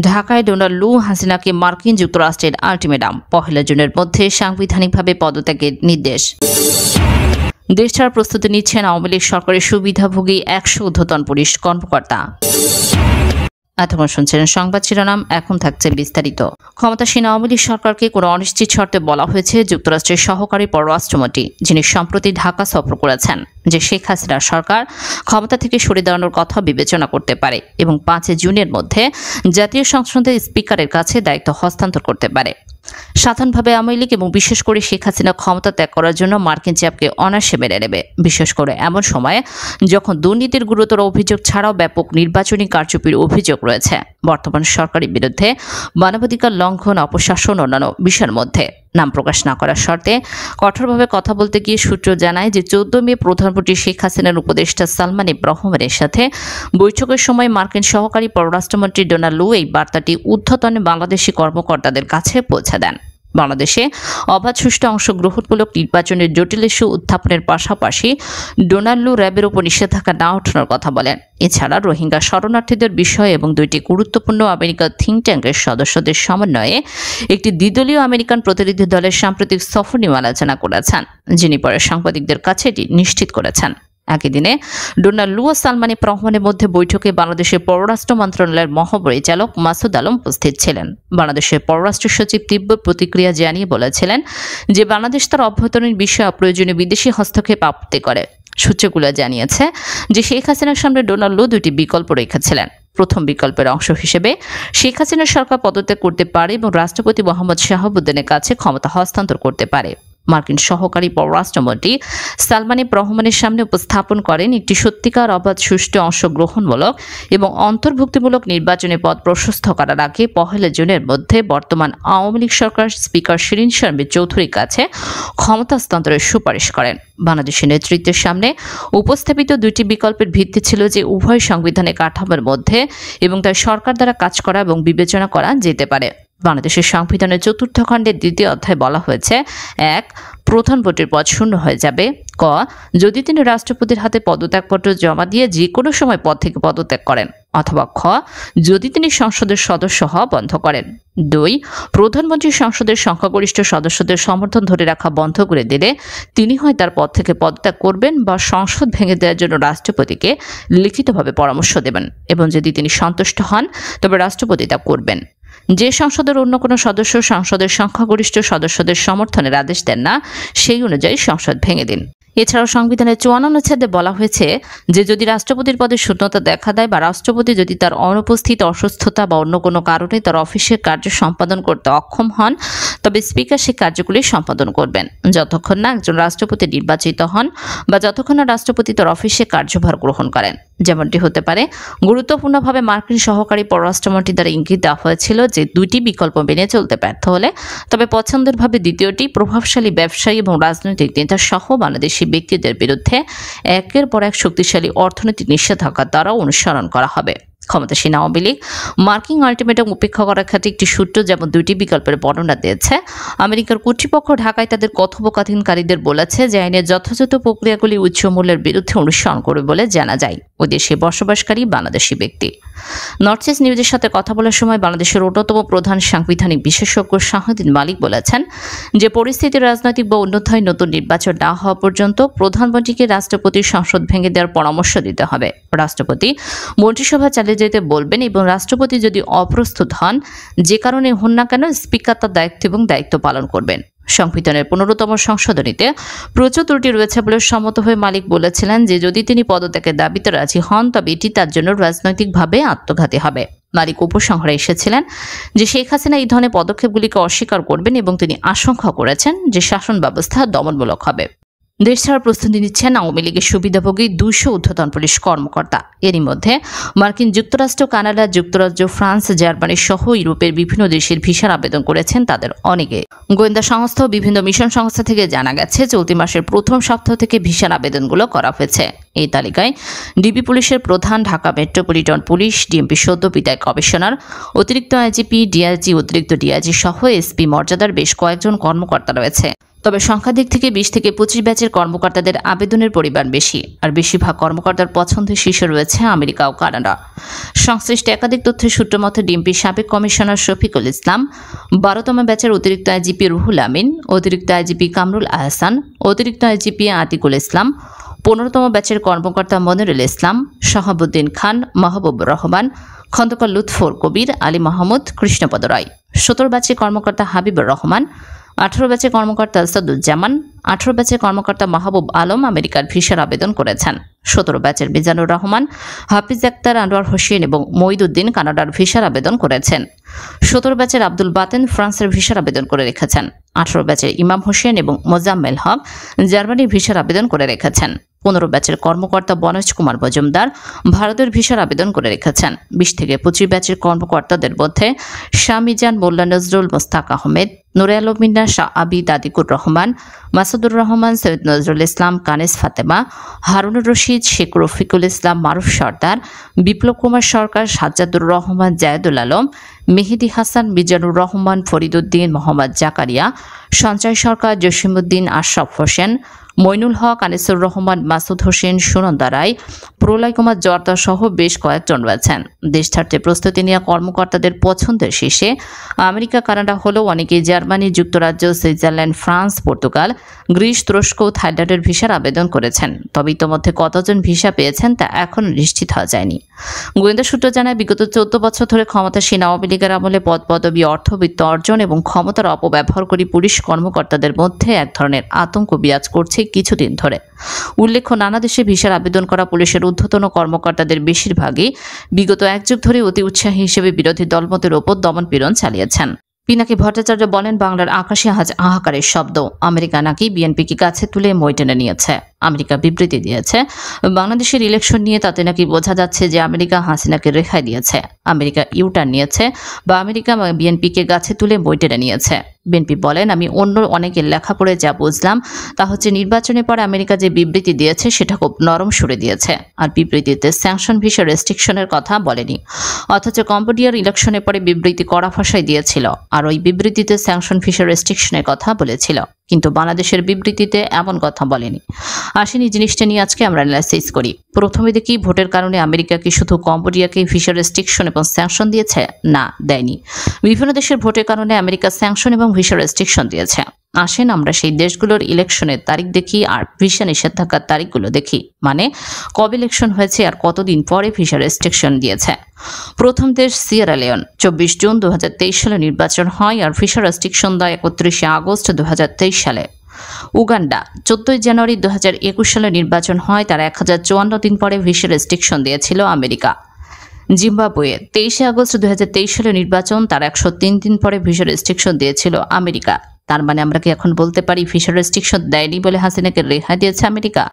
ঢাকায় ডোনাল্ড লু হাসিনাকে মার্কিন যুক্তরাষ্ট্রের আলটিমেটাম, 1 জুনের মধ্যে সাংবিধানিকভাবে পদত্যাগের নির্দেশ। দেশ ছাড়ার প্রস্তুতি নিচ্ছেন আওয়ামী লীগ সরকারের সুবিধাভোগী 100 ঊর্ধ্বতন পুলিশ কর্মকর্তা। এতক্ষণ শুনছিলেন সংবাদ শিরোনাম, এখন থাকছে বিস্তারিত। ক্ষমতাসীন আওয়ামী লীগ সরকারকে কোনো অনিশ্চিত শর্তে বলা হয়েছে যুক্তরাষ্ট্রের সহকারী পররাষ্ট্রমন্ত্রী, যিনি সম্প্রতি ঢাকা সফর করেছেন, যে শেখ হাসিনার সরকার ক্ষমতা থেকে সরে দাঁড়ানোর কথা বিবেচনা করতে পারে এবং 5 জুনের মধ্যে জাতীয় সংসদের স্পিকারের কাছে দায়িত্ব হস্তান্তর করতে পারে। সাধারণভাবে আওয়ামী লীগ এবং বিশেষ করে শেখ হাসিনা ক্ষমতা ত্যাগ করার জন্য মার্কিন চাপকে অনায়াসে মেনে নেবে, বিশেষ করে এমন সময়ে যখন দুর্নীতির গুরুতর অভিযোগ ছাড়াও ব্যাপক নির্বাচনী কারচুপির অভিযোগ রয়েছে। বর্তমান সরকারের বিরুদ্ধে মানবাধিকার লঙ্ঘন, অপশাসন অন্যান্য বিষয়ের মধ্যে নাম প্রকাশ না করার শর্তে কঠোরভাবে কথা বলতে গিয়ে সূত্র জানায় যে 14 মে প্রধানমন্ত্রী শেখ হাসিনার উপদেষ্টা সালমান ইব রহমানের সাথে বৈঠকের সময় মার্কিন সহকারী পররাষ্ট্রমন্ত্রী ডোনাল্ড লু এই বার্তাটি ঊর্ধ্বতন বাংলাদেশি কর্মকর্তাদের কাছে পৌঁছে দেন। বাংলাদেশে অবাধ সুষ্ঠু অংশগ্রহণমূলক নির্বাচনের জটিল ইস্যু উত্থাপনের পাশাপাশি ডোনাল্ড লু র্যাবের উপর নিষেধাজ্ঞা না ওঠানোর কথা বলেন। এছাড়া রোহিঙ্গা শরণার্থীদের বিষয় এবং 2টি গুরুত্বপূর্ণ আমেরিকার থিঙ্ক ট্যাঙ্কের সদস্যদের সমন্বয়ে একটি দ্বিদলীয় আমেরিকান প্রতিনিধি দলের সাম্প্রতিক সফর নিয়ে আলোচনা করেছেন, যিনি পরে সাংবাদিকদের কাছে এটি নিশ্চিত করেছেন। একই দিনে ডোনাল্ড লু ও সালমান ইব রহমানের মধ্যে বৈঠকে বাংলাদেশের পররাষ্ট্র মন্ত্রণালয়ের মহাপরিচালক মাসুদ আলম উপস্থিত ছিলেন। বাংলাদেশের পররাষ্ট্র সচিব তীব্র প্রতিক্রিয়া জানিয়ে বলেছিলেন যে বাংলাদেশ তার অভ্যন্তরীণ বিষয়ে অপ্রয়োজনীয় বিদেশি হস্তক্ষেপ আপত্তি করে। সূত্রগুলো জানিয়েছে যে শেখ হাসিনার সামনে ডোনাল্ড লু 2টি বিকল্প রেখেছিলেন। প্রথম বিকল্পের অংশ হিসেবে শেখ হাসিনার সরকার পদত্যাগ করতে পারে এবং রাষ্ট্রপতি মোহাম্মদ শাহাবুদ্দিনের কাছে ক্ষমতা হস্তান্তর করতে পারে। মার্কিন সহকারী পররাষ্ট্রমন্ত্রী সালমান ইব রহমানের সামনে উপস্থাপন করেন একটি সত্যিকার অবাধ সুষ্ঠু অংশগ্রহণমূলক এবং অন্তর্ভুক্তিমূলক নির্বাচনী পথ প্রশস্ত করার আগে 1 জুনের মধ্যে বর্তমান আওয়ামী লীগ সরকার স্পিকার শিরীন শারমিন চৌধুরীর কাছে ক্ষমতা হস্তান্তরের সুপারিশ করেন। বাংলাদেশের নেতৃত্বের সামনে উপস্থাপিত 2টি বিকল্পের ভিত্তি ছিল যে উভয় সাংবিধানিক কাঠামোর মধ্যে এবং তার সরকার দ্বারা কাজ করা এবং বিবেচনা করা যেতে পারে। বাংলাদেশের সংবিধানের 4th খণ্ডের 2য় অধ্যায়ে বলা হয়েছে, 1. প্রধানমন্ত্রীর পদ শূন্য হয়ে যাবে, ক. যদি তিনি রাষ্ট্রপতির হাতে পদত্যাগপত্র জমা দিয়ে যে কোনো সময় পদ থেকে পদত্যাগ করেন, অথবা খ. যদি তিনি সংসদের সদস্য হওয়া বন্ধ করেন। 2. প্রধানমন্ত্রী সংসদের সংখ্যাগরিষ্ঠ সদস্যদের সমর্থন ধরে রাখা বন্ধ করে দিলে তিনি হয় তার পদ থেকে পদত্যাগ করবেন বা সংসদ ভেঙে দেওয়ার জন্য রাষ্ট্রপতিকে লিখিতভাবে পরামর্শ দেবেন এবং যদি তিনি সন্তুষ্ট হন তবে রাষ্ট্রপতি তা করবেন। যে সংসদের অন্য কোনো সদস্য সংসদের সংখ্যাগরিষ্ঠ সদস্যদের সমর্থনের আদেশ দেন না, সেই অনুযায়ী সংসদ ভেঙে দিন। এছাড়াও সংবিধানের 54 অনুচ্ছেদে বলা হয়েছে যে যদি রাষ্ট্রপতির পদে শূন্যতা দেখা দেয় বা রাষ্ট্রপতি যদি তার অনুপস্থিত, অসুস্থতা বা অন্য কোনো কারণে তার অফিসের কার্য সম্পাদন করতে অক্ষম হন, তবে স্পিকার সেই কার্যগুলি সম্পাদন করবেন যতক্ষণ না একজন রাষ্ট্রপতি নির্বাচিত হন বা যতক্ষণ না রাষ্ট্রপতি তার অফিসে কার্যভার গ্রহণ করেন। যেমনটি হতে পারে গুরুত্বপূর্ণভাবে মার্কিন সহকারী পররাষ্ট্রমন্ত্রী দ্বারা ইঙ্গিত দেওয়া হয়েছিল যে 2টি বিকল্প মেনে চলতে ব্যর্থ হলে তবে পছন্দের ভাবে দ্বিতীয়টি প্রভাবশালী ব্যবসায়ী এবং রাজনৈতিক নেতা সহ বাংলাদেশি ব্যক্তিদের বিরুদ্ধে একের পর এক শক্তিশালী অর্থনৈতিক নিষেধাজ্ঞা দ্বারা অনুসরণ করা হবে। ক্ষমতাসীন আওয়ামী লীগ মার্কিন আলটিমেটাম উপেক্ষা করার ক্ষেত্রে একটি সূত্র যেমন 2টি বিকল্পের বর্ণনা দিয়েছে। আমেরিকার কর্তৃপক্ষ ঢাকায় তাদের কথোপকথনকারীদের বলেছে যে আইনের যথাযথ প্রক্রিয়াগুলি উচ্চ মূল্যের বিরুদ্ধে অনুসরণ করবে বলে জানা যায় ওই দেশে বসবাসকারী বাংলাদেশি ব্যক্তি। নর্থ ইস্ট নিউজের সাথে কথা বলার সময় বাংলাদেশের অন্যতম প্রধান সাংবিধানিক বিশেষজ্ঞ শাহদ্দিন মালিক বলেছেন যে পরিস্থিতি রাজনৈতিক বা অন্যথায় নতুন নির্বাচন না হওয়া পর্যন্ত প্রধানমন্ত্রীকে রাষ্ট্রপতির সংসদ ভেঙে দেওয়ার পরামর্শ দিতে হবে। রাষ্ট্রপতি মন্ত্রিসভা চালিয়ে যেতে বলবেন এবং রাষ্ট্রপতি যদি অপ্রস্তুত হন, যে কারণে হন না কেন, স্পিকার তার দায়িত্ব পালন করবেন। সংবিধানের 15তম সংশোধনীতে প্রচুর ত্রুটি রয়েছে বলে সম্মত হয়ে মালিক বলেছিলেন যে যদি তিনি পদত্যাগের দাবিতে রাজি হন তবে এটি তার জন্য রাজনৈতিকভাবে আত্মঘাতী হবে। মালিক উপসংহারে এসেছিলেন যে শেখ হাসিনা এই ধরনের পদক্ষেপগুলিকে অস্বীকার করবেন এবং তিনি আশঙ্কা করেছেন যে শাসন ব্যবস্থা দমনমূলক হবে। দেশ ছাড়ার প্রস্তুতি নিচ্ছেন আওয়ামী লীগের সুবিধাভোগী 200 ঊর্ধ্বতন পুলিশ কর্মকর্তা। এরই মধ্যে মার্কিন যুক্তরাষ্ট্র, কানাডা, যুক্তরাজ্য, ফ্রান্স, জার্মানি সহ ইউরোপের বিভিন্ন দেশের ভিসার আবেদন করেছেন তাদের অনেকে। গোয়েন্দা সংস্থা ও বিভিন্ন মিশন সংস্থা থেকে জানা গেছে চলতি মাসের প্রথম সপ্তাহ থেকে ভিসার আবেদনগুলো করা হয়েছে। এই তালিকায় ডিবি পুলিশের প্রধান, ঢাকা মেট্রোপলিটন পুলিশ, ডিএমপি সদ্য বিদায় কমিশনার, অতিরিক্ত আইজিপি, ডিআইজি, অতিরিক্ত ডিআইজি সহ এসপি মর্যাদার বেশ কয়েকজন কর্মকর্তা রয়েছে। তবে সংখ্যার দিক থেকে 20 থেকে 25 ব্যাচের কর্মকর্তাদের আবেদনের পরিমাণ বেশি, আর বেশিরভাগ কর্মকর্তার পছন্দের শীর্ষে রয়েছে আমেরিকা ও কানাডা। সংশ্লিষ্ট একাধিক তথ্যের সূত্র মতে ডিএমপির সাবেক কমিশনার শফিকুল ইসলাম, 12তম ব্যাচের অতিরিক্ত আইজিপি রুহুল আমিন, অতিরিক্ত আইজিপি কামরুল আহসান, অতিরিক্ত আইজিপি আতিকুল ইসলাম, 15তম ব্যাচের কর্মকর্তা মনিরুল ইসলাম, শাহাবুদ্দিন খান, মাহবুবুর রহমান, খন্দকার লুৎফর কবির, আলী মাহমুদ, কৃষ্ণপদ রায়, 17 ব্যাচের কর্মকর্তা হাবিবুর রহমান, 18 ব্যাচের কর্মকর্তা সাদুজ্জামান, 18 ব্যাচের কর্মকর্তা মাহবুব আলম আমেরিকার ভিসার আবেদন করেছেন। 17 ব্যাচের মিজানুর রহমান, হাফিজ আক্তার, আনোয়ার হোসেন এবং মঈদুদ্দিন কানাডার ভিসার আবেদন করেছেন। 17 ব্যাচের আব্দুল বাতেন ফ্রান্সের ভিসার আবেদন করে রেখেছেন। 18 ব্যাচের ইমাম হোসেন এবং মোজাম্মেল হক জার্মানির ভিসার আবেদন করে রেখেছেন। 15 ব্যাচের কর্মকর্তা বনজ কুমার মজুমদার ভারতের ভিসার আবেদন করে রেখেছেন। 20 থেকে 25 ব্যাচের কর্মকর্তাদের মধ্যে শাহ মিজান, মোল্লা নজরুল, মোস্তাক আহমেদ, নুরে আলম মিন্না, শাহ আবিদ, আতিকুর রহমান, মাসুদুর রহমান, সৈয়দ নজরুল ইসলাম, কানিস ফাতেমা, হারুনুর রশিদ, শেখ রফিকুল ইসলাম, মারুফ সর্দার, বিপ্লব কুমার সরকার, সাজ্জাদুর রহমান, জায়েদুল আলম, মেহেদি হাসান, মিজানুর রহমান, ফরিদুদ্দিন, মোহাম্মদ জাকারিয়া, সঞ্চয় সরকার, জসিমউদ্দিন, আশরাফ হোসেন, মইনুল হক, আনিসুর রহমান, মাসুদ হোসেন, সুনন্দা রায়, প্রলয় কুমার জর্দা সহ বেশ কয়েকজন রয়েছেন। দেশ ছাড়তে প্রস্তুতি নেওয়া কর্মকর্তাদের পছন্দের শীর্ষে আমেরিকা, কানাডা হলেও অনেকেই জার্মানি, যুক্তরাজ্য, সুইজারল্যান্ড, ফ্রান্স, পর্তুগাল, গ্রিস, তুরস্ক, থাইল্যান্ডের ভিসার আবেদন করেছেন। তবে ইতোমধ্যে কতজন ভিসা পেয়েছেন তা এখনও নিশ্চিত হওয়া যায়নি। গোয়েন্দা সূত্র জানায়, বিগত 14 বছর ধরে ক্ষমতাসীন আওয়ামী লীগের আমলে পদ পদবি, অর্থবিত্ত অর্জন এবং ক্ষমতার অপব্যবহার করে পুলিশ কর্মকর্তাদের মধ্যে এক ধরনের আতঙ্ক বিরাজ করছে কিছুদিন ধরে। উল্লেখ্য, নানা দেশে ভিসার আবেদন করা পুলিশের ঊর্ধ্বতন কর্মকর্তাদের বেশিরভাগই বিগত এক যুগ ধরে অতি উৎসাহী হিসেবে বিরোধী দলমতের ওপর দমনপীড়ন চালিয়েছেন। পিনাকি ভট্টাচার্য বলেন, বাংলার আকাশে আজ হাহাকারের শব্দ। আমেরিকা নাকি বিএনপিকে কাছে তুলে মই টেনে নিয়েছে। আমেরিকা বিবৃতি দিয়েছে বাংলাদেশের ইলেকশন নিয়ে, তাতে নাকি বোঝা যাচ্ছে যে আমেরিকা হাসিনাকে রেহাই দিয়েছে, আমেরিকা ইউটার্ন নিয়েছে বা আমেরিকা বিএনপিকে গাছে তুলে মই টেনে নিয়েছে। বিএনপি বলেন, আমি অন্য অনেকের লেখা পড়ে যা বুঝলাম তা হচ্ছে নির্বাচনের পর আমেরিকা যে বিবৃতি দিয়েছে সেটা খুব নরম সুরে দিয়েছে, আর বিবৃতিতে স্যাংশন ভিসা রেস্ট্রিকশনের কথা বলেনি। অথচ কম্বোডিয়ার ইলেকশনের পরে বিবৃতি কড়া ভাষায় দিয়েছিল, আর ওই বিবৃতিতে স্যাংশন ভিসা রেস্ট্রিকশনের কথা বলেছিল, কিন্তু বাংলাদেশের বিবৃতিতে এমন কথা বলেনি। আসেন এই জিনিসটা নিয়ে আজকে আমরা অ্যানালাইসিস করি। প্রথমে দেখি, ভোটের কারণে আমেরিকা কি শুধু কম্বোডিয়াকে ভিসা রেস্ট্রিকশন এবং স্যাংশন দিয়েছে? না, দেয়নি। বিভিন্ন দেশের ভোটের কারণে আমেরিকা স্যাংশন এবং ভিসা রেস্ট্রিকশন দিয়েছে। আসেন আমরা সেই দেশগুলোর ইলেকশনের তারিখ দেখি আর ভিসা নিষেধাজ্ঞার তারিখগুলো দেখি, মানে কবে ইলেকশন হয়েছে আর কতদিন পরে ভিসা রেস্ট্রিকশন দিয়েছে। প্রথম দেশ সিয়েরা লিওন, 24 জুন 2023 সালে নির্বাচন হয় আর ভিসা রেস্ট্রিকশন দেয় 31 আগস্ট 2023 সালে। উগান্ডা, 14 জানুয়ারি 2021 সালে নির্বাচন হয়, তার 1054 দিন পরে ভিসা রেস্ট্রিকশন দিয়েছিল আমেরিকা। জিম্বাবুয়ে, 23 আগস্ট 2023 সালে নির্বাচন, তার 103 দিন পরে ভিসা রেস্ট্রিকশন দিয়েছিল আমেরিকা। তার মানে আমরা কি এখন বলতে পারি ভিসা রেস্ট্রিকশন দেয়নি বলে হাসিনাকে রেহাই দিয়েছে আমেরিকা?